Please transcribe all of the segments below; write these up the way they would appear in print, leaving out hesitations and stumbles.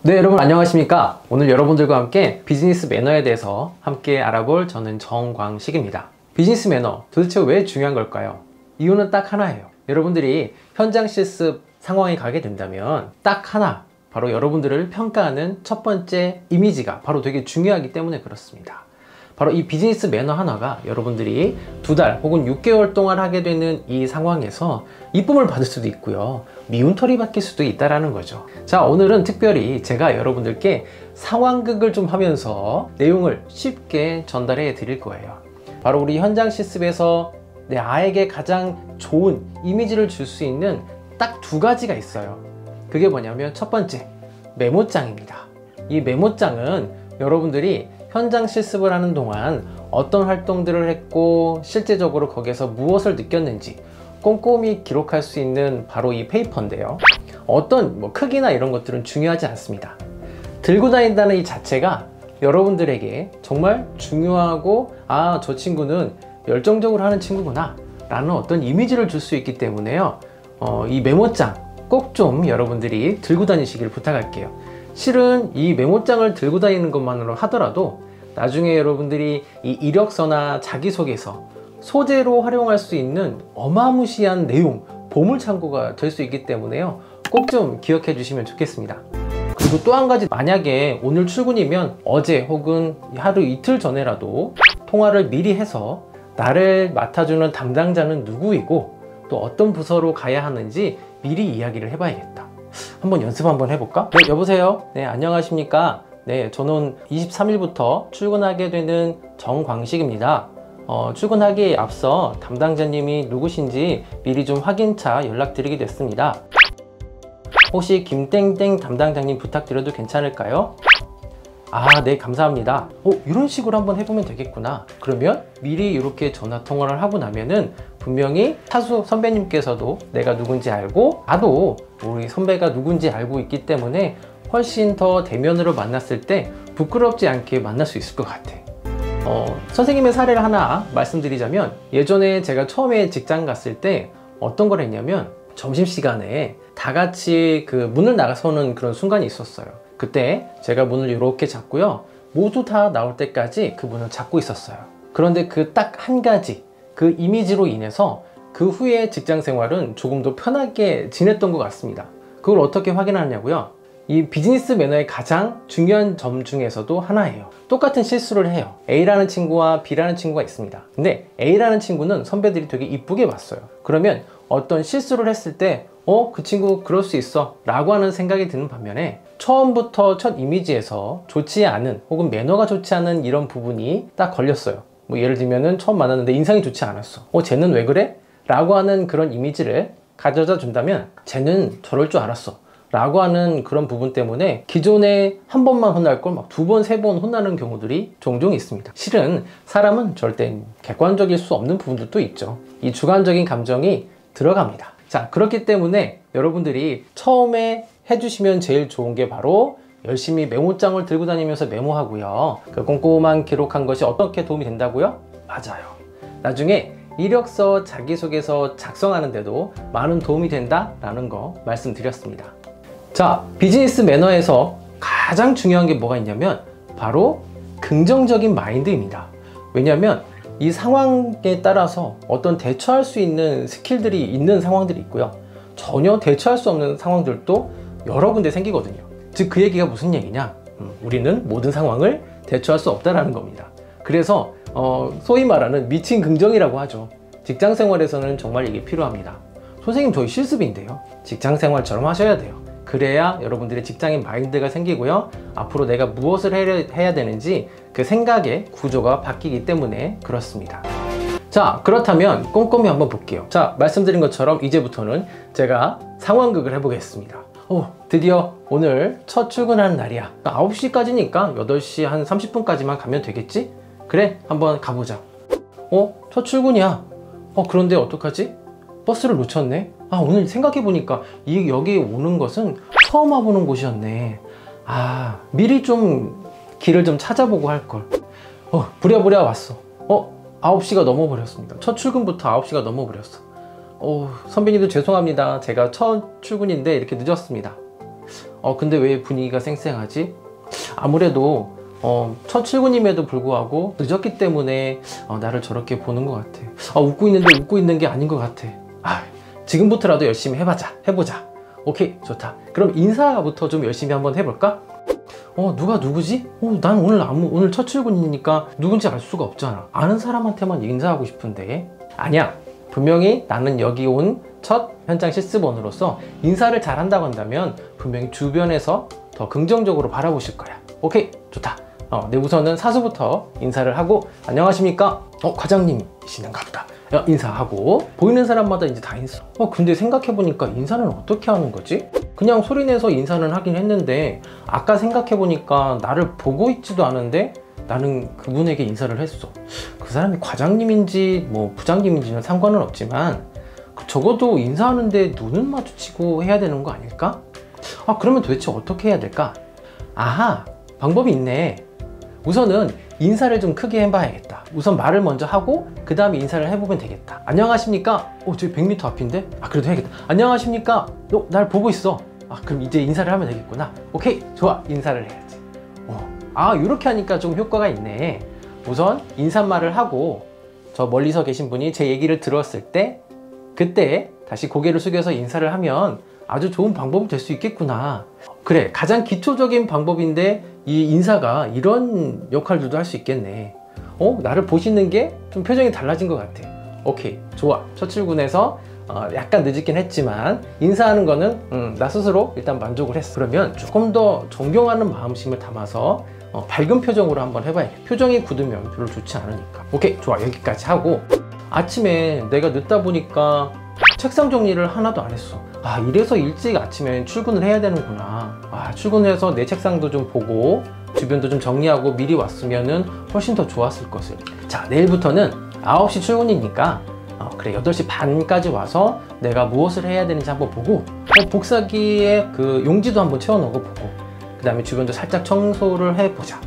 네, 여러분 안녕하십니까? 오늘 여러분들과 함께 비즈니스 매너에 대해서 함께 알아볼 저는 정광식입니다. 비즈니스 매너 도대체 왜 중요한 걸까요? 이유는 딱 하나예요. 여러분들이 현장 실습 상황에 가게 된다면 딱 하나, 바로 여러분들을 평가하는 첫 번째 이미지가 바로 되게 중요하기 때문에 그렇습니다. 바로 이 비즈니스 매너 하나가 여러분들이 2달 혹은 6개월 동안 하게 되는 이 상황에서 이쁨을 받을 수도 있고요, 미운 털이 박힐 수도 있다라는 거죠. 자, 오늘은 특별히 제가 여러분들께 상황극을 좀 하면서 내용을 쉽게 전달해 드릴 거예요. 바로 우리 현장 실습에서 내 아에게 가장 좋은 이미지를 줄 수 있는 딱 2가지가 있어요. 그게 뭐냐면 첫 번째, 메모장입니다. 이 메모장은 여러분들이 현장 실습을 하는 동안 어떤 활동들을 했고 실제적으로 거기에서 무엇을 느꼈는지 꼼꼼히 기록할 수 있는 바로 이 페이퍼인데요, 어떤 크기나 이런 것들은 중요하지 않습니다. 들고 다닌다는 이 자체가 여러분들에게 정말 중요하고, 아, 저 친구는 열정적으로 하는 친구구나 라는 어떤 이미지를 줄 수 있기 때문에요, 이 메모장 꼭 좀 여러분들이 들고 다니시길 부탁할게요. 실은 이 메모장을 들고 다니는 것만으로 하더라도 나중에 여러분들이 이 이력서나 자기소개서 소재로 활용할 수 있는 어마무시한 내용, 보물창고가 될 수 있기 때문에요, 꼭 좀 기억해 주시면 좋겠습니다. 그리고 또 한 가지, 만약에 오늘 출근이면 어제 혹은 하루 이틀 전에라도 통화를 미리 해서 나를 맡아주는 담당자는 누구이고 또 어떤 부서로 가야 하는지 미리 이야기를 해봐야겠다. 한번 연습 한번 해볼까? 네, 여보세요? 네, 안녕하십니까? 네, 저는 23일부터 출근하게 되는 정광식입니다. 출근하기에 앞서 담당자님이 누구신지 미리 좀 확인차 연락드리게 됐습니다. 혹시 김땡땡 담당자님 부탁드려도 괜찮을까요? 아, 네, 감사합니다. 이런 식으로 한번 해보면 되겠구나. 그러면 미리 이렇게 전화 통화를 하고 나면은 분명히 타수 선배님께서도 내가 누군지 알고, 나도 우리 선배가 누군지 알고 있기 때문에 훨씬 더 대면으로 만났을 때 부끄럽지 않게 만날 수 있을 것 같아. 선생님의 사례를 하나 말씀드리자면, 예전에 제가 처음에 직장 갔을 때 어떤 걸 했냐면, 점심시간에 다 같이 그 문을 나가서는 그런 순간이 있었어요. 그때 제가 문을 이렇게 잡고요, 모두 다 나올 때까지 그 문을 잡고 있었어요. 그런데 그 딱 한 가지, 그 이미지로 인해서 그 후에 직장 생활은 조금 더 편하게 지냈던 것 같습니다. 그걸 어떻게 확인하냐고요? 이 비즈니스 매너의 가장 중요한 점 중에서도 하나예요. 똑같은 실수를 해요. A라는 친구와 B라는 친구가 있습니다. 근데 A라는 친구는 선배들이 되게 이쁘게 봤어요. 그러면 어떤 실수를 했을 때 그 친구 그럴 수 있어 라고 하는 생각이 드는 반면에, 처음부터 첫 이미지에서 좋지 않은 혹은 매너가 좋지 않은 이런 부분이 딱 걸렸어요. 예를 들면은 처음 만났는데 인상이 좋지 않았어. 쟤는 왜 그래? 라고 하는 그런 이미지를 가져다 준다면, 쟤는 저럴 줄 알았어 라고 하는 그런 부분 때문에 기존에 한 번만 혼날 걸 막 2번, 3번 혼나는 경우들이 종종 있습니다. 실은 사람은 절대 객관적일 수 없는 부분들도 있죠. 이 주관적인 감정이 들어갑니다. 자, 그렇기 때문에 여러분들이 처음에 해주시면 제일 좋은 게 바로 열심히 메모장을 들고 다니면서 메모하고요, 그 꼼꼼한 기록한 것이 어떻게 도움이 된다고요? 맞아요. 나중에 이력서, 자기소개서 작성하는데도 많은 도움이 된다라는 거 말씀드렸습니다. 자, 비즈니스 매너에서 가장 중요한 게 뭐가 있냐면 바로 긍정적인 마인드입니다. 왜냐하면 이 상황에 따라서 어떤 대처할 수 있는 스킬들이 있는 상황들이 있고요, 전혀 대처할 수 없는 상황들도 여러 군데 생기거든요. 즉, 그 얘기가 무슨 얘기냐? 우리는 모든 상황을 대처할 수 없다라는 겁니다. 그래서 소위 말하는 미친 긍정이라고 하죠. 직장 생활에서는 정말 이게 필요합니다. 선생님, 저희 실습인데요. 직장 생활처럼 하셔야 돼요. 그래야 여러분들의 직장인 마인드가 생기고요, 앞으로 내가 무엇을 해야 되는지 그 생각의 구조가 바뀌기 때문에 그렇습니다. 자, 그렇다면 꼼꼼히 한번 볼게요. 자, 말씀드린 것처럼 이제부터는 제가 상황극을 해보겠습니다. 드디어 오늘 첫 출근하는 날이야. 9시까지니까 8시 한 30분까지만 가면 되겠지? 그래, 한번 가보자. 첫 출근이야. 그런데 어떡하지? 버스를 놓쳤네. 오늘 생각해보니까 여기 오는 것은 처음 와보는 곳이었네. 미리 좀 길을 좀 찾아보고 할걸. 부랴부랴 왔어. 9시가 넘어버렸습니다. 첫 출근부터 9시가 넘어버렸어. 선배님도 죄송합니다. 제가 첫 출근인데 이렇게 늦었습니다. 근데 왜 분위기가 쌩쌩하지? 아무래도 첫 출근임에도 불구하고 늦었기 때문에 나를 저렇게 보는 것 같아. 웃고 있는데 웃고 있는 게 아닌 것 같아. 지금부터라도 열심히 해보자. 오케이, 좋다. 그럼 인사부터 좀 열심히 한번 해볼까? 누가 누구지? 난 오늘 첫 출근이니까 누군지 알 수가 없잖아. 아는 사람한테만 인사하고 싶은데. 아니야. 분명히 나는 여기 온 첫 현장 실습원으로서 인사를 잘한다고 한다면 분명히 주변에서 더 긍정적으로 바라보실 거야. 오케이, 좋다. 네, 우선은 사수부터 인사를 하고, 안녕하십니까? 과장님이시는가 보다. 인사하고, 보이는 사람마다 이제 다 인사. 근데 생각해보니까 인사는 어떻게 하는 거지? 그냥 소리내서 인사는 하긴 했는데, 아까 생각해보니까 나를 보고 있지도 않은데 나는 그분에게 인사를 했어. 그 사람이 과장님인지 뭐 부장님인지는 상관은 없지만 적어도 인사하는데 눈은 마주치고 해야 되는 거 아닐까? 그러면 도대체 어떻게 해야 될까? 아하, 방법이 있네. 우선은 인사를 좀 크게 해봐야겠다. 우선 말을 먼저 하고 그 다음에 인사를 해보면 되겠다. 안녕하십니까? 저기 100m 앞인데? 그래도 해야겠다. 안녕하십니까? 날 보고 있어. 그럼 이제 인사를 하면 되겠구나. 오케이, 좋아. 인사를 해야지. 이렇게 하니까 좀 효과가 있네. 우선 인사말을 하고 저 멀리서 계신 분이 제 얘기를 들었을 때 그때 다시 고개를 숙여서 인사를 하면 아주 좋은 방법이 될 수 있겠구나. 그래, 가장 기초적인 방법인데 이 인사가 이런 역할들도 할 수 있겠네. 나를 보시는 게 좀 표정이 달라진 것 같아. 오케이, 좋아. 첫 출근해서 약간 늦었긴 했지만 인사하는 거는 나 스스로 일단 만족을 했어. 그러면 조금 더 존경하는 마음심을 담아서 밝은 표정으로 한번 해봐야겠다. 표정이 굳으면 별로 좋지 않으니까. 오케이, 좋아. 여기까지 하고, 아침에 내가 늦다 보니까 책상 정리를 하나도 안 했어. 이래서 일찍 아침에 출근을 해야 되는구나. 출근해서 내 책상도 좀 보고 주변도 좀 정리하고 미리 왔으면은 훨씬 더 좋았을 것을. 자, 내일부터는 9시 출근이니까 그래, 8시 반까지 와서 내가 무엇을 해야 되는지 한번 보고, 복사기에 그 용지도 한번 채워넣고 보고, 그 다음에 주변도 살짝 청소를 해보자.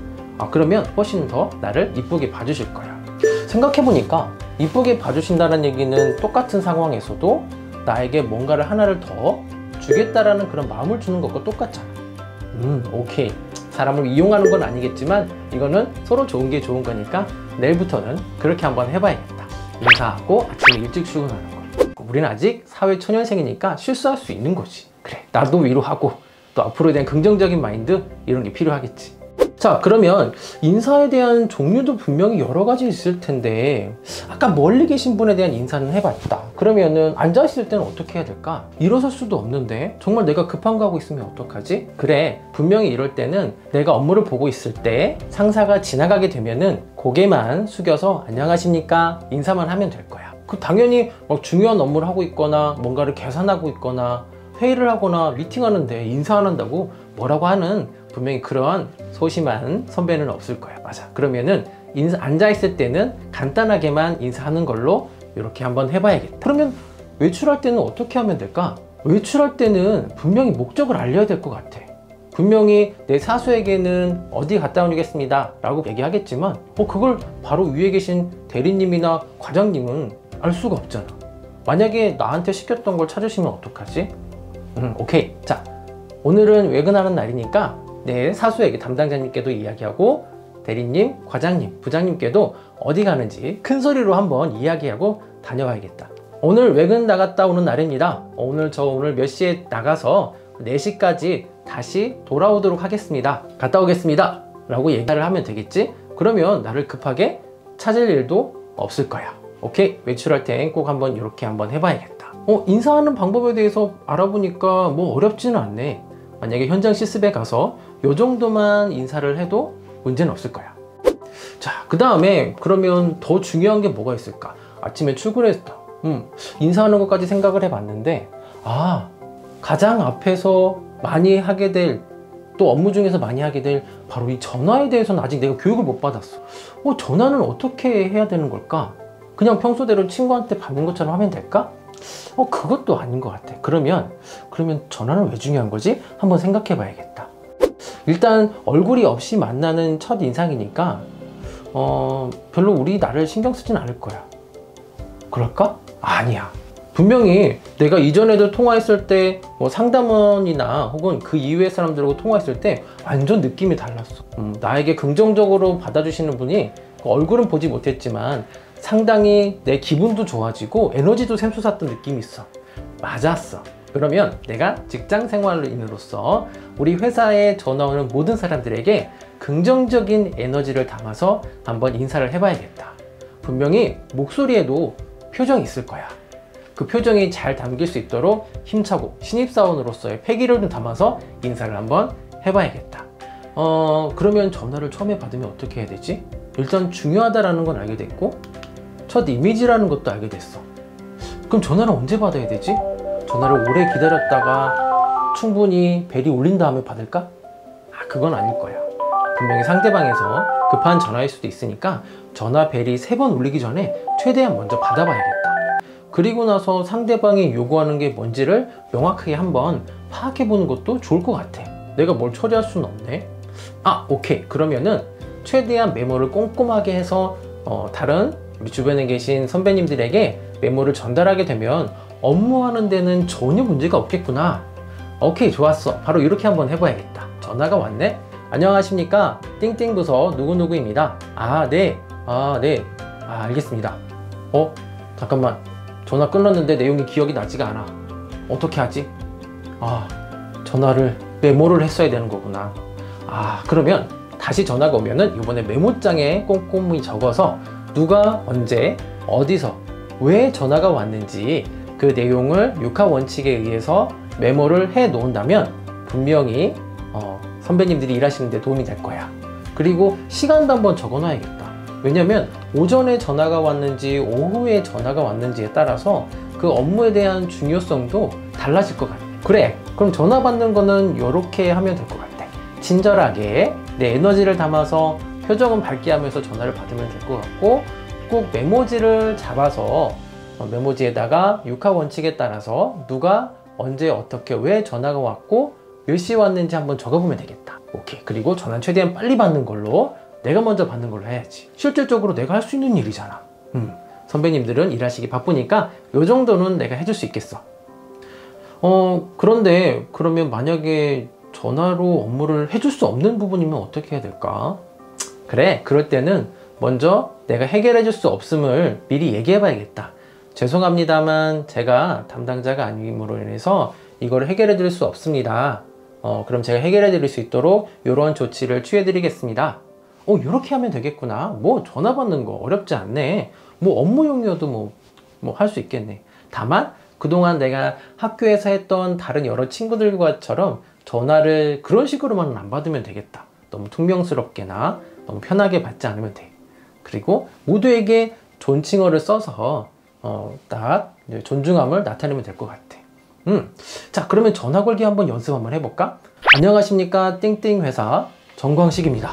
그러면 훨씬 더 나를 이쁘게 봐주실 거야. 생각해보니까 이쁘게 봐주신다는 얘기는 똑같은 상황에서도 나에게 뭔가를 하나를 더 주겠다라는 그런 마음을 주는 것과 똑같잖아. 오케이. 사람을 이용하는 건 아니겠지만 이거는 서로 좋은 게 좋은 거니까 내일부터는 그렇게 한번 해봐야겠다. 인사하고 아침에 일찍 출근하는 거. 우리는 아직 사회 초년생이니까 실수할 수 있는 거지. 그래, 나도 위로하고 또 앞으로에 대한 긍정적인 마인드, 이런 게 필요하겠지. 자, 그러면 인사에 대한 종류도 분명히 여러 가지 있을 텐데, 아까 멀리 계신 분에 대한 인사는 해봤다. 그러면은 앉아있을 때는 어떻게 해야 될까? 일어설 수도 없는데 정말 내가 급한 거 하고 있으면 어떡하지? 그래, 분명히 이럴 때는 내가 업무를 보고 있을 때 상사가 지나가게 되면은 고개만 숙여서 안녕하십니까? 인사만 하면 될 거야. 당연히 중요한 업무를 하고 있거나 뭔가를 계산하고 있거나 회의를 하거나 미팅하는데 인사 안 한다고 뭐라고 하는 분명히 그런 소심한 선배는 없을 거야. 맞아. 그러면은 앉아있을 때는 간단하게만 인사하는 걸로 이렇게 한번 해봐야겠다. 그러면 외출할 때는 어떻게 하면 될까? 외출할 때는 분명히 목적을 알려야 될 것 같아. 분명히 내 사수에게는 어디 갔다 오겠습니다 라고 얘기하겠지만 그걸 바로 위에 계신 대리님이나 과장님은 알 수가 없잖아. 만약에 나한테 시켰던 걸 찾으시면 어떡하지? 오케이. 자, 오늘은 외근하는 날이니까 내 사수에게, 담당자님께도 이야기하고 대리님, 과장님, 부장님께도 어디 가는지 큰 소리로 한번 이야기하고 다녀와야겠다. 오늘 외근 나갔다 오는 날입니다. 오늘 몇 시에 나가서 4시까지 다시 돌아오도록 하겠습니다. 갔다 오겠습니다 라고 얘기를 하면 되겠지? 그러면 나를 급하게 찾을 일도 없을 거야. 오케이? 외출할 땐 꼭 한번 이렇게 한번 해봐야겠다. 인사하는 방법에 대해서 알아보니까 뭐 어렵지는 않네. 만약에 현장 실습에 가서 요 정도만 인사를 해도 문제는 없을 거야. 자, 그 다음에 그러면 더 중요한 게 뭐가 있을까? 아침에 출근했다. 인사하는 것까지 생각을 해봤는데, 가장 앞에서 많이 하게 될, 또 업무 중에서 많이 하게 될 바로 이 전화에 대해서는 아직 내가 교육을 못 받았어. 전화는 어떻게 해야 되는 걸까? 그냥 평소대로 친구한테 받는 것처럼 하면 될까? 그것도 아닌 것 같아. 그러면 전화는 왜 중요한 거지? 한번 생각해 봐야겠다. 일단 얼굴이 없이 만나는 첫 인상이니까 별로 나를 신경 쓰진 않을 거야. 그럴까? 아니야. 분명히 내가 이전에도 통화했을 때 뭐 상담원이나 혹은 그 이외의 사람들하고 통화했을 때 완전 느낌이 달랐어. 나에게 긍정적으로 받아주시는 분이 얼굴은 보지 못했지만 상당히 내 기분도 좋아지고 에너지도 샘솟았던 느낌이 있어. 맞았어. 그러면 내가 직장 생활인으로서 우리 회사에 전화 오는 모든 사람들에게 긍정적인 에너지를 담아서 한번 인사를 해봐야겠다. 분명히 목소리에도 표정이 있을 거야. 그 표정이 잘 담길 수 있도록 힘차고 신입사원으로서의 패기를 좀 담아서 인사를 한번 해봐야겠다. 그러면 전화를 처음에 받으면 어떻게 해야 되지? 일단 중요하다라는 건 알게 됐고 첫 이미지라는 것도 알게 됐어. 그럼 전화를 언제 받아야 되지? 전화를 오래 기다렸다가 충분히 벨이 울린 다음에 받을까? 그건 아닐 거야. 분명히 상대방에서 급한 전화일 수도 있으니까 전화 벨이 3번 울리기 전에 최대한 먼저 받아봐야겠다. 그리고 나서 상대방이 요구하는 게 뭔지를 명확하게 한번 파악해 보는 것도 좋을 것 같아. 내가 뭘 처리할 수는 없네. 오케이. 그러면은 최대한 메모를 꼼꼼하게 해서 다른 우리 주변에 계신 선배님들에게 메모를 전달하게 되면 업무하는 데는 전혀 문제가 없겠구나. 오케이, 좋았어. 바로 이렇게 한번 해봐야겠다. 전화가 왔네. 안녕하십니까, 띵띵 부서 누구누구입니다. 네. 네. 알겠습니다. 잠깐만, 전화 끊었는데 내용이 기억이 나지가 않아. 어떻게 하지? 전화를 메모를 했어야 되는 거구나. 그러면 다시 전화가 오면은 이번에 메모장에 꼼꼼히 적어서 누가 언제 어디서 왜 전화가 왔는지 그 내용을 6화 원칙에 의해서 메모를 해 놓는다면 분명히 선배님들이 일하시는 데 도움이 될 거야. 그리고 시간도 한번 적어 놔야겠다. 왜냐면 오전에 전화가 왔는지 오후에 전화가 왔는지에 따라서 그 업무에 대한 중요성도 달라질 것 같아. 그래, 그럼 전화 받는 거는 이렇게 하면 될 것 같아. 친절하게 내 에너지를 담아서 표정은 밝게 하면서 전화를 받으면 될 것 같고, 꼭 메모지를 잡아서 메모지에다가 6화 원칙에 따라서 누가 언제 어떻게 왜 전화가 왔고 몇 시에 왔는지 한번 적어보면 되겠다. 오케이. 그리고 전화는 최대한 빨리 받는 걸로, 내가 먼저 받는 걸로 해야지. 실질적으로 내가 할 수 있는 일이잖아. 선배님들은 일하시기 바쁘니까 요 정도는 내가 해줄 수 있겠어. 그런데 그러면 만약에 전화로 업무를 해줄 수 없는 부분이면 어떻게 해야 될까? 그래, 그럴 때는 먼저 내가 해결해 줄 수 없음을 미리 얘기해 봐야겠다. 죄송합니다만 제가 담당자가 아님으로 인해서 이걸 해결해 드릴 수 없습니다. 그럼 제가 해결해 드릴 수 있도록 이런 조치를 취해 드리겠습니다. 이렇게 하면 되겠구나. 뭐 전화 받는 거 어렵지 않네. 뭐 업무용이어도 뭐 할 수 있겠네. 다만 그동안 내가 학교에서 했던 다른 여러 친구들과처럼 전화를 그런 식으로만 안 받으면 되겠다. 너무 퉁명스럽게나 너무 편하게 받지 않으면 돼. 그리고 모두에게 존칭어를 써서 딱 존중함을 나타내면 될 것 같아. 자, 그러면 전화 걸기 한번 연습 한번 해볼까? 안녕하십니까, 띵띵 회사 정광식입니다.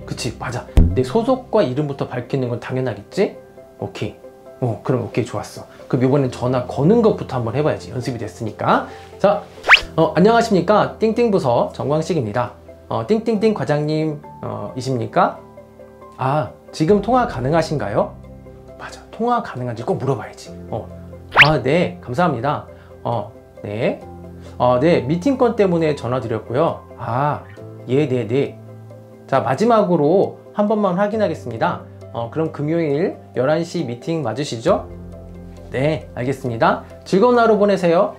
그치, 맞아. 내 소속과 이름부터 밝히는 건 당연하겠지? 오케이. 그럼 오케이, 좋았어. 그럼 이번엔 전화 거는 것부터 한번 해봐야지. 연습이 됐으니까. 자, 안녕하십니까, 띵띵 부서 정광식입니다. 띵띵띵 과장님 이십니까? 지금 통화 가능하신가요? 맞아, 통화 가능한지 꼭 물어봐야지. 네, 감사합니다. 네. 네, 미팅건 때문에 전화 드렸고요. 네네. 자, 마지막으로 한 번만 확인하겠습니다. 그럼 금요일 11시 미팅 맞으시죠? 네, 알겠습니다. 즐거운 하루 보내세요.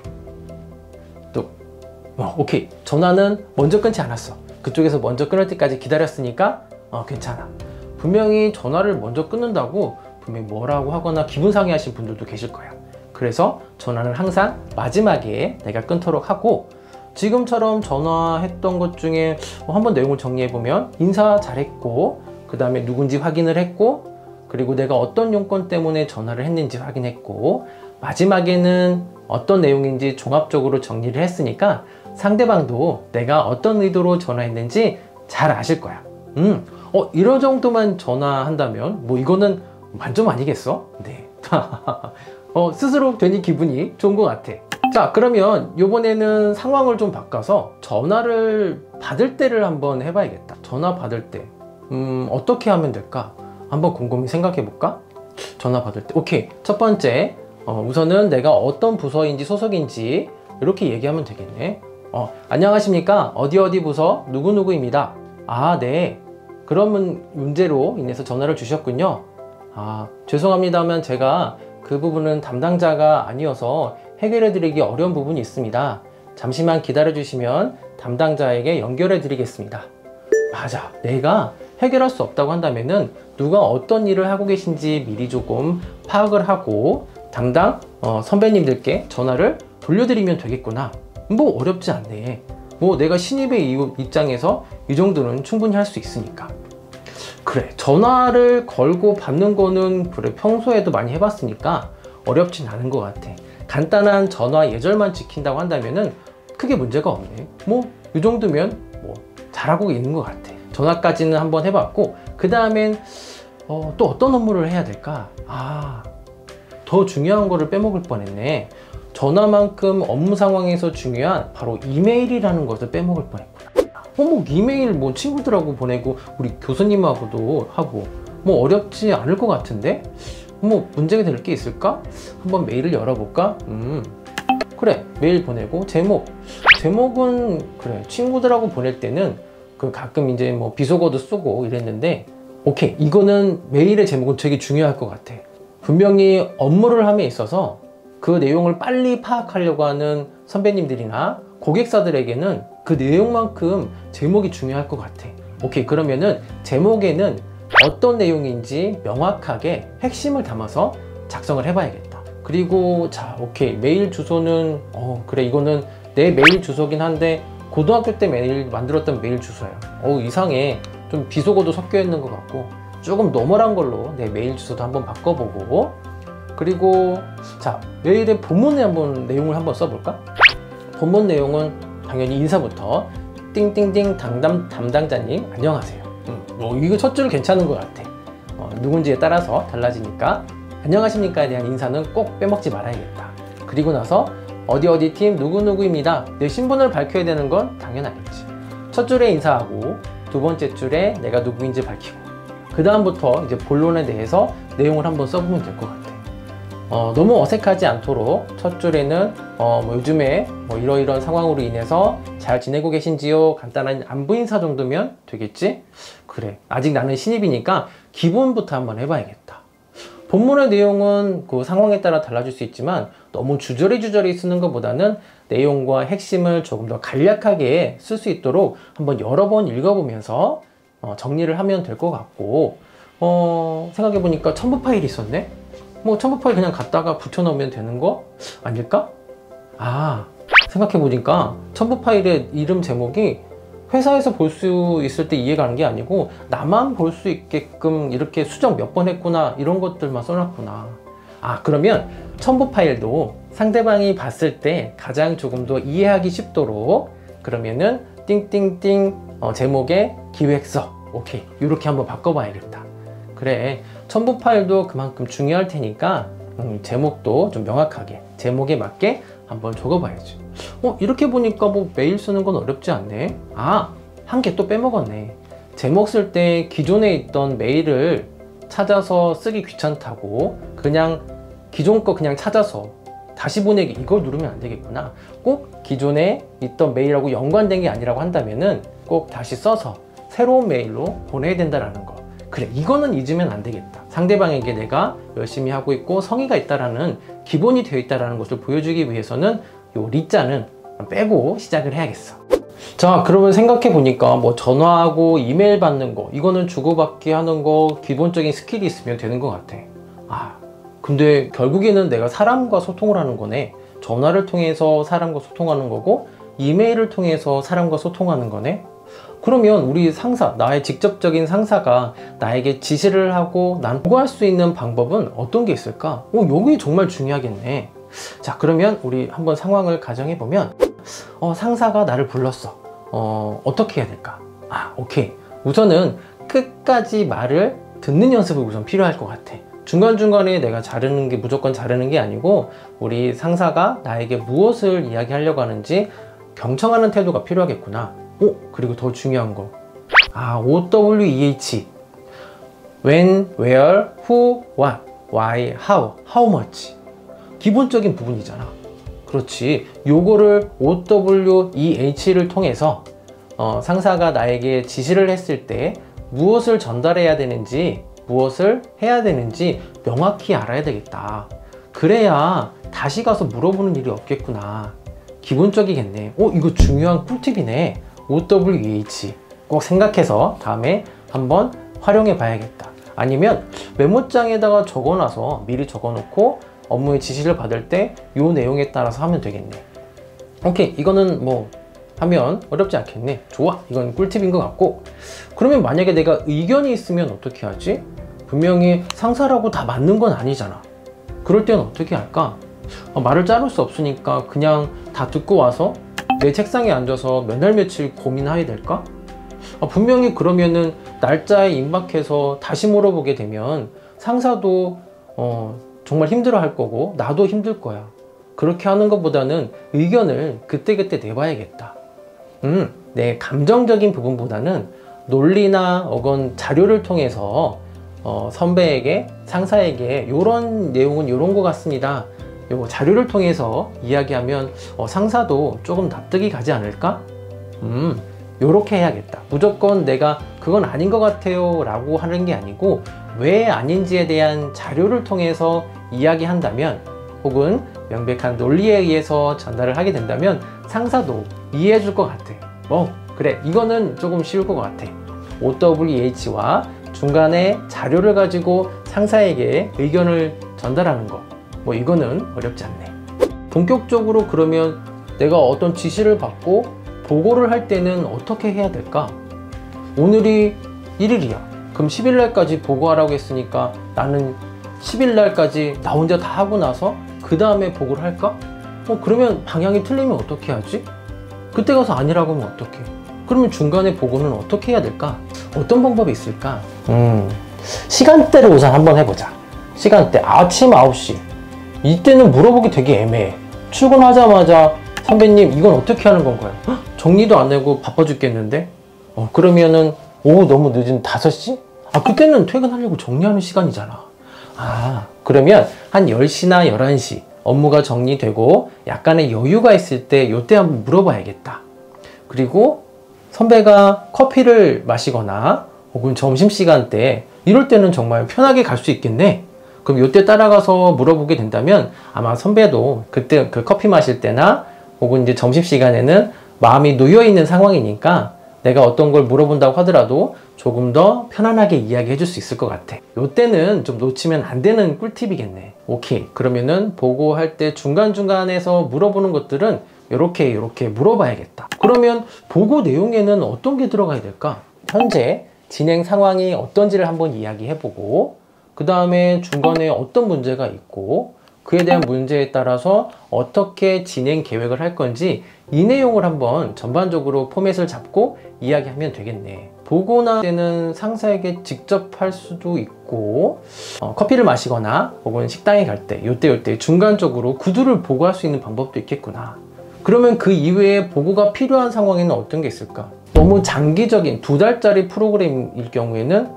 오케이. 전화는 먼저 끊지 않았어. 그쪽에서 먼저 끊을 때까지 기다렸으니까 괜찮아. 분명히 전화를 먼저 끊는다고 분명히 뭐라고 하거나 기분 상해 하신 분들도 계실 거야. 그래서 전화는 항상 마지막에 내가 끊도록 하고, 지금처럼 전화했던 것 중에 한번 내용을 정리해보면 인사 잘했고, 그 다음에 누군지 확인을 했고, 그리고 내가 어떤 용건 때문에 전화를 했는지 확인했고, 마지막에는 어떤 내용인지 종합적으로 정리를 했으니까 상대방도 내가 어떤 의도로 전화했는지 잘 아실 거야. 이런 정도만 전화한다면 뭐 이거는 만점 아니겠어? 네. 스스로 괜히 기분이 좋은 것 같아. 자, 그러면 이번에는 상황을 좀 바꿔서 전화를 받을 때를 한번 해봐야겠다. 전화 받을 때 어떻게 하면 될까? 한번 곰곰이 생각해 볼까? 전화 받을 때. 오케이. 첫 번째, 우선은 내가 어떤 부서인지 소속인지 이렇게 얘기하면 되겠네. 안녕하십니까, 어디 어디 부서 누구누구입니다. 아, 네. 그런 문제로 인해서 전화를 주셨군요. 아, 죄송합니다만 제가 그 부분은 담당자가 아니어서 해결해 드리기 어려운 부분이 있습니다. 잠시만 기다려 주시면 담당자에게 연결해 드리겠습니다. 맞아, 내가 해결할 수 없다고 한다면은 누가 어떤 일을 하고 계신지 미리 조금 파악을 하고 담당 선배님들께 전화를 돌려드리면 되겠구나. 뭐 어렵지 않네. 뭐 내가 신입의 입장에서 이 정도는 충분히 할 수 있으니까. 그래, 전화를 걸고 받는 거는 그래 평소에도 많이 해봤으니까 어렵진 않은 것 같아. 간단한 전화 예절만 지킨다고 한다면은 크게 문제가 없네. 뭐 이 정도면 뭐 잘하고 있는 것 같아. 전화까지는 한번 해봤고, 그 다음엔 또 어떤 업무를 해야 될까? 더 중요한 거를 빼먹을 뻔했네. 전화만큼 업무 상황에서 중요한 바로 이메일이라는 것을 빼먹을 뻔했구나. 이메일 뭐 친구들하고 보내고 우리 교수님하고도 하고 뭐 어렵지 않을 것 같은데? 뭐 문제가 될 게 있을까? 한번 메일을 열어볼까? 그래, 메일 보내고 제목은 그래, 친구들하고 보낼 때는 그 가끔 이제 뭐 비속어도 쓰고 이랬는데, 오케이, 이거는 메일의 제목은 되게 중요할 것 같아. 분명히 업무를 함에 있어서 그 내용을 빨리 파악하려고 하는 선배님들이나 고객사들에게는 그 내용만큼 제목이 중요할 것 같아. 오케이, 그러면은 제목에는 어떤 내용인지 명확하게 핵심을 담아서 작성을 해봐야겠다. 그리고 자, 오케이, 메일 주소는 그래, 이거는 내 메일 주소긴 한데 고등학교 때 만들었던 메일 주소야. 이상해. 좀 비속어도 섞여 있는 것 같고 조금 노멀한 걸로 내 메일 주소도 한번 바꿔보고, 그리고 자, 메일의 본문에 내용을 한번 써볼까? 본문 내용은 당연히 인사부터 띵띵띵 담당자님 안녕하세요. 이거 첫 줄 괜찮은 것 같아. 누군지에 따라서 달라지니까 안녕하십니까에 대한 인사는 꼭 빼먹지 말아야겠다. 그리고 나서 어디 어디 팀 누구누구입니다. 내 신분을 밝혀야 되는 건 당연하겠지. 첫 줄에 인사하고 두 번째 줄에 내가 누구인지 밝히고, 그 다음부터 이제 본론에 대해서 내용을 한번 써보면 될 것 같아. 너무 어색하지 않도록 첫 줄에는 뭐 요즘에 뭐 이러이런 상황으로 인해서 잘 지내고 계신지요? 간단한 안부 인사 정도면 되겠지? 그래, 아직 나는 신입이니까 기본부터 한번 해봐야겠다. 본문의 내용은 그 상황에 따라 달라질 수 있지만 너무 주저리 쓰는 것보다는 내용과 핵심을 조금 더 간략하게 쓸 수 있도록 한번 여러 번 읽어보면서 정리를 하면 될 것 같고, 생각해보니까 첨부 파일이 있었네? 뭐 첨부 파일 그냥 갖다가 붙여넣으면 되는 거 아닐까? 생각해보니까 첨부 파일의 이름 제목이 회사에서 볼 수 있을 때 이해가는 게 아니고 나만 볼 수 있게끔 이렇게 수정 몇 번 했구나, 이런 것들만 써놨구나. 그러면 첨부 파일도 상대방이 봤을 때 가장 조금 더 이해하기 쉽도록, 그러면은 띵띵띵 제목의 기획서, 오케이, 이렇게 한번 바꿔봐야겠다. 그래, 첨부 파일도 그만큼 중요할 테니까 제목도 좀 명확하게 제목에 맞게 한번 적어봐야지. 이렇게 보니까 뭐 메일 쓰는 건 어렵지 않네. 한 개 또 빼먹었네. 제목 쓸 때 기존에 있던 메일을 찾아서 쓰기 귀찮다고 그냥 기존 거 그냥 찾아서 다시 보내기, 이걸 누르면 안 되겠구나. 꼭 기존에 있던 메일하고 연관된 게 아니라고 한다면은 꼭 다시 써서 새로운 메일로 보내야 된다라는 거. 그래, 이거는 잊으면 안 되겠다. 상대방에게 내가 열심히 하고 있고 성의가 있다라는, 기본이 되어 있다라는 것을 보여주기 위해서는 요 리자는 빼고 시작을 해야겠어. 자, 그러면 생각해 보니까 뭐 전화하고 이메일 받는 거, 이거는 주고받기 하는 거 기본적인 스킬이 있으면 되는 것 같아. 근데 결국에는 내가 사람과 소통을 하는 거네. 전화를 통해서 사람과 소통하는 거고 이메일을 통해서 사람과 소통하는 거네. 그러면 우리 상사, 나의 직접적인 상사가 나에게 지시를 하고 난 보고할 수 있는 방법은 어떤 게 있을까? 여기 정말 중요하겠네. 자, 그러면 우리 한번 상황을 가정해 보면 상사가 나를 불렀어. 어떻게 해야 될까? 오케이, 우선은 끝까지 말을 듣는 연습이 우선 필요할 것 같아. 중간중간에 내가 자르는 게 무조건 자르는 게 아니고 우리 상사가 나에게 무엇을 이야기하려고 하는지 경청하는 태도가 필요하겠구나. 그리고 더 중요한 거, OWEH, when, where, who, what, why, how, how much. 기본적인 부분이잖아. 그렇지. 요거를 OWEH를 통해서 상사가 나에게 지시를 했을 때 무엇을 전달해야 되는지, 무엇을 해야 되는지 명확히 알아야 되겠다. 그래야 다시 가서 물어보는 일이 없겠구나. 기본적이겠네. 이거 중요한 꿀팁이네. OWEH 꼭 생각해서 다음에 한번 활용해 봐야겠다. 아니면 메모장에다가 적어놔서 미리 적어놓고 업무의 지시를 받을 때 이 내용에 따라서 하면 되겠네. 오케이, 이거는 뭐 하면 어렵지 않겠네. 좋아, 이건 꿀팁인 것 같고. 그러면 만약에 내가 의견이 있으면 어떻게 하지? 분명히 상사라고 다 맞는 건 아니잖아. 그럴 때는 어떻게 할까? 말을 자를 수 없으니까 그냥 다 듣고 와서 내 책상에 앉아서 몇 날 며칠 고민해야 될까? 분명히 그러면은 날짜에 임박해서 다시 물어보게 되면 상사도 정말 힘들어 할 거고 나도 힘들 거야. 그렇게 하는 것보다는 의견을 그때그때 내봐야겠다. 내 감정적인 부분보다는 논리나 어건 자료를 통해서 선배에게, 상사에게 요런 내용은 요런 것 같습니다. 요 자료를 통해서 이야기하면 상사도 조금 납득이 가지 않을까? 요렇게 해야겠다. 무조건 내가 그건 아닌 것 같아요 라고 하는 게 아니고 왜 아닌지에 대한 자료를 통해서 이야기한다면, 혹은 명백한 논리에 의해서 전달을 하게 된다면 상사도 이해해 줄 것 같아. 그래, 이거는 조금 쉬울 것 같아. OWEH와 중간에 자료를 가지고 상사에게 의견을 전달하는 거, 이거는 어렵지 않네. 본격적으로 그러면 내가 어떤 지시를 받고 보고를 할 때는 어떻게 해야 될까? 오늘이 1일이야. 그럼 10일날까지 보고하라고 했으니까 나는 10일날까지 나 혼자 다 하고 나서 그 다음에 보고를 할까? 그러면 방향이 틀리면 어떻게 하지? 그때 가서 아니라고 하면 어떡해? 그러면 중간에 보고는 어떻게 해야 될까? 어떤 방법이 있을까? 시간대를 우선 한번 해보자. 시간대 아침 9시. 이때는 물어보기 되게 애매해. 출근하자마자 선배님 이건 어떻게 하는 건가요? 정리도 안 하고 바빠 죽겠는데? 그러면은 오후 너무 늦은 5시? 그때는 퇴근하려고 정리하는 시간이잖아. 그러면 한 10시나 11시 업무가 정리되고 약간의 여유가 있을 때 요때 한번 물어봐야겠다. 그리고 선배가 커피를 마시거나 혹은 점심시간 때 이럴 때는 정말 편하게 갈 수 있겠네. 그럼 요때 따라가서 물어보게 된다면 아마 선배도 그때 그 커피 마실 때나 혹은 이제 점심시간에는 마음이 놓여있는 상황이니까 내가 어떤 걸 물어본다고 하더라도 조금 더 편안하게 이야기해 줄 수 있을 것 같아. 요때는 좀 놓치면 안 되는 꿀팁이겠네. 오케이, 그러면은 보고할 때 중간중간에서 물어보는 것들은 요렇게 물어봐야겠다. 그러면 보고 내용에는 어떤 게 들어가야 될까? 현재 진행 상황이 어떤지를 한번 이야기해보고, 그 다음에 중간에 어떤 문제가 있고 그에 대한 문제에 따라서 어떻게 진행 계획을 할 건지 이 내용을 한번 전반적으로 포맷을 잡고 이야기하면 되겠네. 보고나 때는 상사에게 직접 할 수도 있고 커피를 마시거나 혹은 식당에 갈 때 요때 중간적으로 구두를 보고할 수 있는 방법도 있겠구나. 그러면 그 이외에 보고가 필요한 상황에는 어떤 게 있을까? 너무 장기적인 2달짜리 프로그램일 경우에는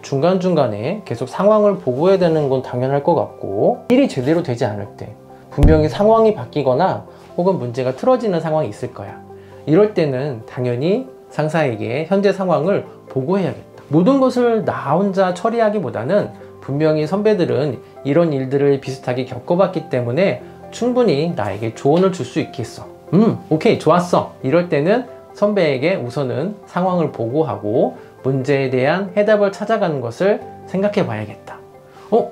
중간중간에 계속 상황을 보고해야 되는 건 당연할 것 같고, 일이 제대로 되지 않을 때 분명히 상황이 바뀌거나 혹은 문제가 틀어지는 상황이 있을 거야. 이럴 때는 당연히 상사에게 현재 상황을 보고해야겠다. 모든 것을 나 혼자 처리하기보다는 분명히 선배들은 이런 일들을 비슷하게 겪어봤기 때문에 충분히 나에게 조언을 줄 수 있겠어. 오케이, 좋았어. 이럴 때는 선배에게 우선은 상황을 보고하고 문제에 대한 해답을 찾아가는 것을 생각해 봐야겠다.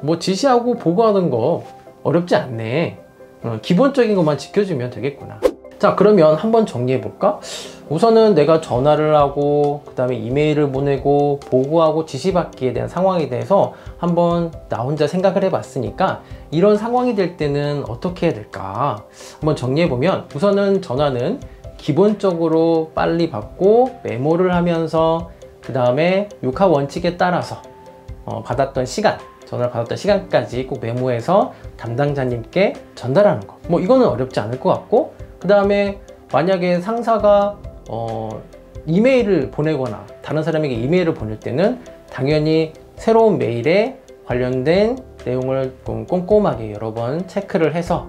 뭐 지시하고 보고하는 거 어렵지 않네. 기본적인 것만 지켜주면 되겠구나. 자, 그러면 한번 정리해 볼까? 우선은 내가 전화를 하고 그 다음에 이메일을 보내고 보고하고 지시받기에 대한 상황에 대해서 한번 나 혼자 생각을 해 봤으니까 이런 상황이 될 때는 어떻게 해야 될까? 한번 정리해 보면, 우선은 전화는 기본적으로 빨리 받고 메모를 하면서 그 다음에 육하 원칙에 따라서 전화를 받았던 시간까지 꼭 메모해서 담당자님께 전달하는 거. 이거는 어렵지 않을 것 같고, 그 다음에 만약에 상사가 이메일을 보내거나 다른 사람에게 이메일을 보낼 때는 당연히 새로운 메일에 관련된 내용을 좀 꼼꼼하게 여러 번 체크를 해서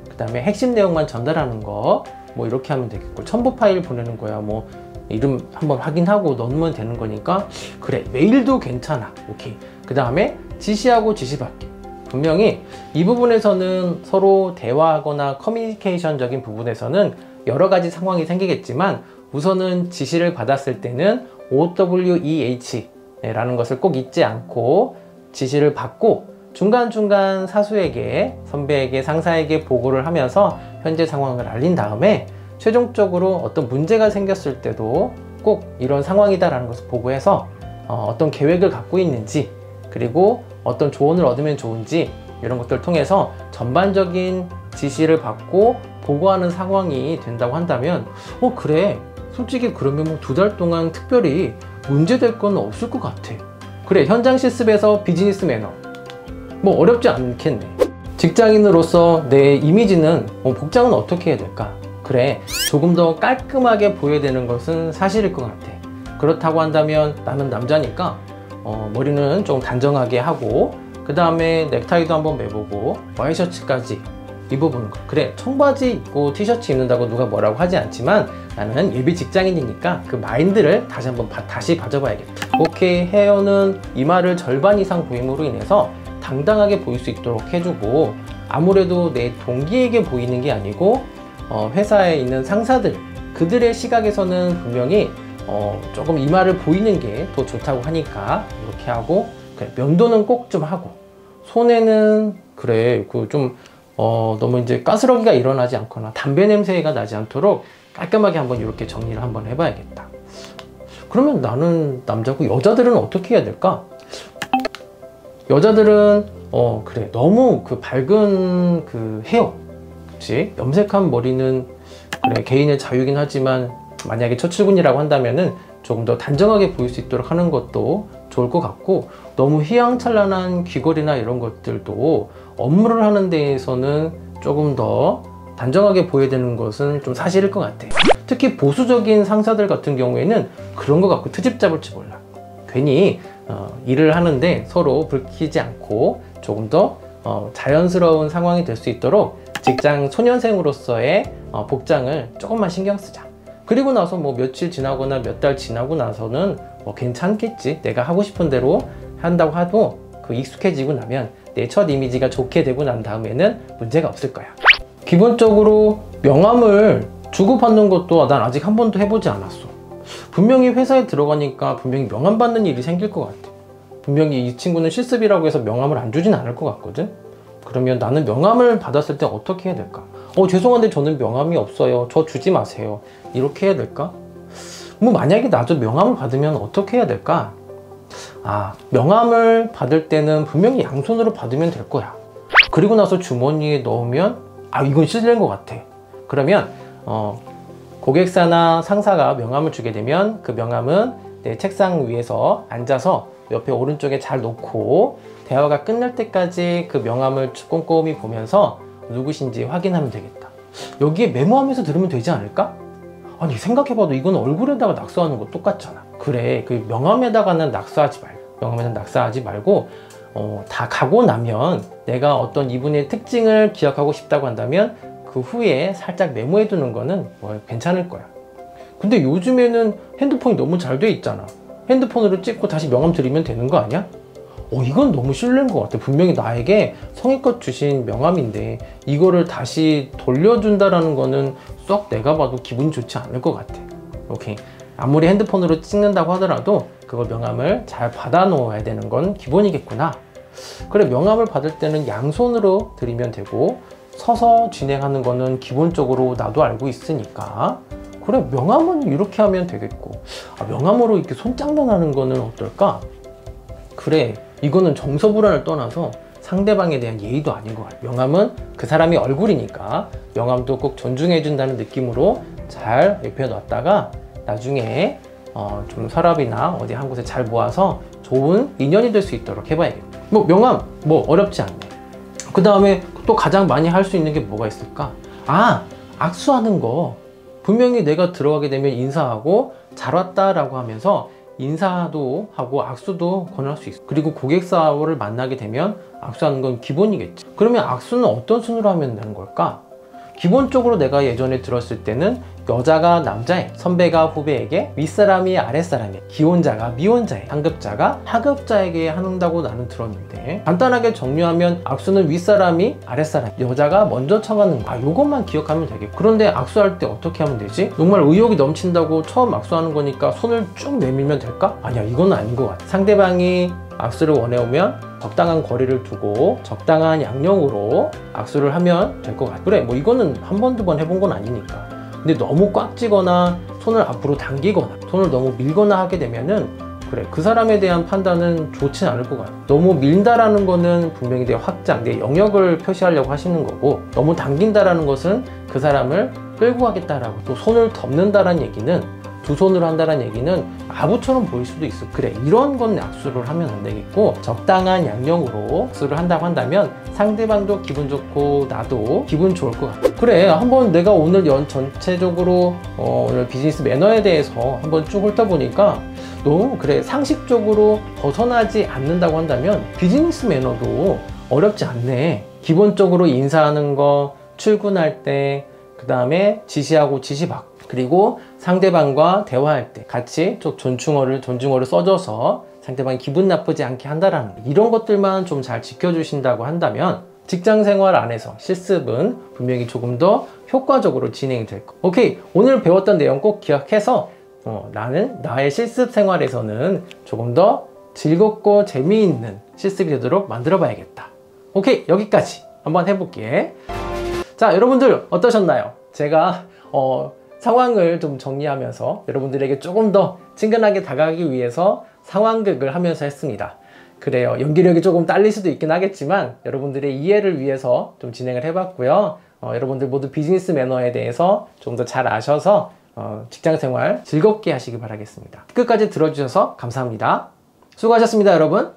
그 다음에 핵심 내용만 전달하는 거 뭐 이렇게 하면 되겠고, 첨부 파일 보내는 거야 뭐 이름 한번 확인하고 넣으면 되는 거니까 그래, 메일도 괜찮아. 오케이. 그 다음에 지시하고 지시받기. 분명히 이 부분에서는 서로 대화하거나 커뮤니케이션적인 부분에서는 여러 가지 상황이 생기겠지만, 우선은 지시를 받았을 때는 OWEH 라는 것을 꼭 잊지 않고 지시를 받고 중간중간 사수에게, 선배에게, 상사에게 보고를 하면서 현재 상황을 알린 다음에 최종적으로 어떤 문제가 생겼을 때도 꼭 이런 상황이다라는 것을 보고해서 어떤 계획을 갖고 있는지, 그리고 어떤 조언을 얻으면 좋은지, 이런 것들을 통해서 전반적인 지시를 받고 보고하는 상황이 된다고 한다면 그래, 솔직히 그러면 뭐 2달 동안 특별히 문제될 건 없을 것 같아. 그래, 현장 실습에서 비즈니스 매너 뭐 어렵지 않겠네. 직장인으로서 내 이미지는 복장은 어떻게 해야 될까? 그래, 조금 더 깔끔하게 보여야 되는 것은 사실일 것 같아. 그렇다고 한다면 나는 남자니까 머리는 좀 단정하게 하고, 그 다음에 넥타이도 한번 매보고 와이셔츠까지 입어보는 거. 그래, 청바지 입고 티셔츠 입는다고 누가 뭐라고 하지 않지만 나는 예비 직장인이니까 그 마인드를 다시 한번 다시 봐줘봐야겠다. 오케이, 헤어는 이마를 절반 이상 보임으로 인해서 당당하게 보일 수 있도록 해주고, 아무래도 내 동기에게 보이는 게 아니고 회사에 있는 상사들, 그들의 시각에서는 분명히 조금 이마를 보이는 게 더 좋다고 하니까 이렇게 하고, 그래, 면도는 꼭 좀 하고, 손에는 그래 그 좀 너무 이제 가스러기가 일어나지 않거나 담배 냄새가 나지 않도록 깔끔하게 한번 이렇게 정리를 한번 해봐야겠다. 그러면 나는 남자고 여자들은 어떻게 해야 될까? 여자들은 그래, 너무 그 밝은 그 헤어, 그치? 염색한 머리는 그래, 개인의 자유긴 하지만 만약에 첫 출근이라고 한다면은 조금 더 단정하게 보일 수 있도록 하는 것도 좋을 것 같고, 너무 휘황찬란한 귀걸이나 이런 것들도 업무를 하는 데에서는 조금 더 단정하게 보여야 되는 것은 좀 사실일 것 같아. 특히 보수적인 상사들 같은 경우에는 그런 거 갖고 트집 잡을지 몰라. 괜히 일을 하는데 서로 불키지 않고 조금 더 자연스러운 상황이 될 수 있도록 직장 초년생으로서의 복장을 조금만 신경 쓰자. 그리고 나서 뭐 며칠 지나거나 몇 달 지나고 나서는 괜찮겠지. 내가 하고 싶은 대로 한다고 해도 그 익숙해지고 나면 내 첫 이미지가 좋게 되고 난 다음에는 문제가 없을 거야. 기본적으로 명함을 주고받는 것도 난 아직 한 번도 해보지 않았어. 분명히 회사에 들어가니까 분명히 명함 받는 일이 생길 것 같아. 분명히 이 친구는 실습이라고 해서 명함을 안 주진 않을 것 같거든. 그러면 나는 명함을 받았을 때 어떻게 해야 될까? 죄송한데 저는 명함이 없어요. 저 주지 마세요. 이렇게 해야 될까? 뭐 만약에 나도 명함을 받으면 어떻게 해야 될까? 명함을 받을 때는 분명히 양손으로 받으면 될 거야. 그리고 나서 주머니에 넣으면 이건 실례인 것 같아. 그러면 고객사나 상사가 명함을 주게 되면 그 명함은 내 책상 위에서 앉아서 옆에 오른쪽에 잘 놓고 대화가 끝날 때까지 그 명함을 꼼꼼히 보면서 누구신지 확인하면 되겠다. 여기에 메모하면서 들으면 되지 않을까? 아니, 생각해봐도 이건 얼굴에다가 낙서하는 거 똑같잖아. 그래, 그 명함에다가는 낙서하지 말고 다 가고 나면 내가 어떤 이분의 특징을 기억하고 싶다고 한다면 그 후에 살짝 메모해 두는 거는 괜찮을 거야. 근데 요즘에는 핸드폰이 너무 잘 돼 있잖아. 핸드폰으로 찍고 다시 명함 드리면 되는 거 아니야? 이건 너무 실례인 것 같아. 분명히 나에게 성의껏 주신 명함인데 이거를 다시 돌려준다라는 거는 썩 내가 봐도 기분이 좋지 않을 것 같아. 오케이. 아무리 핸드폰으로 찍는다고 하더라도 그걸 명함을 잘 받아 놓아야 되는 건 기본이겠구나. 그래, 명함을 받을 때는 양손으로 드리면 되고 서서 진행하는 거는 기본적으로 나도 알고 있으니까, 그래, 명함은 이렇게 하면 되겠고, 명함으로 이렇게 손장난하는 거는 어떨까? 그래, 이거는 정서불안을 떠나서 상대방에 대한 예의도 아닌 것 같아. 명함은 그 사람이 얼굴이니까 명함도 꼭 존중해 준다는 느낌으로 잘 옆에 놨다가 나중에 좀 서랍이나 어디 한 곳에 잘 모아서 좋은 인연이 될 수 있도록 해봐야겠다. 명함 어렵지 않네. 그 다음에 또 가장 많이 할 수 있는 게 뭐가 있을까? 악수하는 거. 분명히 내가 들어가게 되면 인사하고 잘 왔다 라고 하면서 인사도 하고 악수도 권할 수 있어. 그리고 고객사를 만나게 되면 악수하는 건 기본이겠지. 그러면 악수는 어떤 순으로 하면 되는 걸까? 기본적으로 내가 예전에 들었을 때는 여자가 남자에, 선배가 후배에게, 윗사람이 아랫사람에, 기혼자가 미혼자에, 상급자가 하급자에게 한다고 나는 들었는데, 간단하게 정리하면 악수는 윗사람이 아랫사람, 여자가 먼저 청하는 거. 요것만 기억하면 되겠고, 그런데 악수할 때 어떻게 하면 되지? 정말 의욕이 넘친다고 처음 악수하는 거니까 손을 쭉 내밀면 될까? 아니야, 이건 아닌 것 같아. 상대방이 악수를 원해오면 적당한 거리를 두고 적당한 양령으로 악수를 하면 될 것 같아. 그래, 뭐 이거는 한 번, 두 번 해본 건 아니니까. 근데 너무 꽉 쥐거나 손을 앞으로 당기거나 손을 너무 밀거나 하게 되면은 그래, 그 사람에 대한 판단은 좋진 않을 것 같아. 너무 밀다라는 거는 분명히 내 확장, 내 영역을 표시하려고 하시는 거고, 너무 당긴다라는 것은 그 사람을 끌고 가겠다라고. 또 손을 덮는다라는 얘기는, 두 손으로 한다는 얘기는 아부처럼 보일 수도 있어. 그래, 이런 건 악수를 하면 안 되겠고, 적당한 양령으로 악수를 한다고 한다면 상대방도 기분 좋고 나도 기분 좋을 것 같아. 그래, 한번 내가 오늘 전체적으로 오늘 비즈니스 매너에 대해서 한번 쭉 훑어보니까 너무 그래, 상식적으로 벗어나지 않는다고 한다면 비즈니스 매너도 어렵지 않네. 기본적으로 인사하는 거, 출근할 때, 그 다음에 지시하고 지시받고, 그리고 상대방과 대화할 때 같이 좀 존중어를 써줘서 상대방이 기분 나쁘지 않게 한다라는 거. 이런 것들만 좀 잘 지켜주신다고 한다면 직장 생활 안에서 실습은 분명히 조금 더 효과적으로 진행이 될 거. 오케이, 오늘 배웠던 내용 꼭 기억해서 나는 나의 실습 생활에서는 조금 더 즐겁고 재미있는 실습이 되도록 만들어 봐야겠다. 오케이, 여기까지 한번 해볼게. 자, 여러분들 어떠셨나요? 제가 상황을 좀 정리하면서 여러분들에게 조금 더 친근하게 다가가기 위해서 상황극을 하면서 했습니다. 그래요, 연기력이 조금 딸릴 수도 있긴 하겠지만 여러분들의 이해를 위해서 좀 진행을 해봤고요. 여러분들 모두 비즈니스 매너에 대해서 좀 더 잘 아셔서 직장생활 즐겁게 하시기 바라겠습니다. 끝까지 들어주셔서 감사합니다. 수고하셨습니다, 여러분.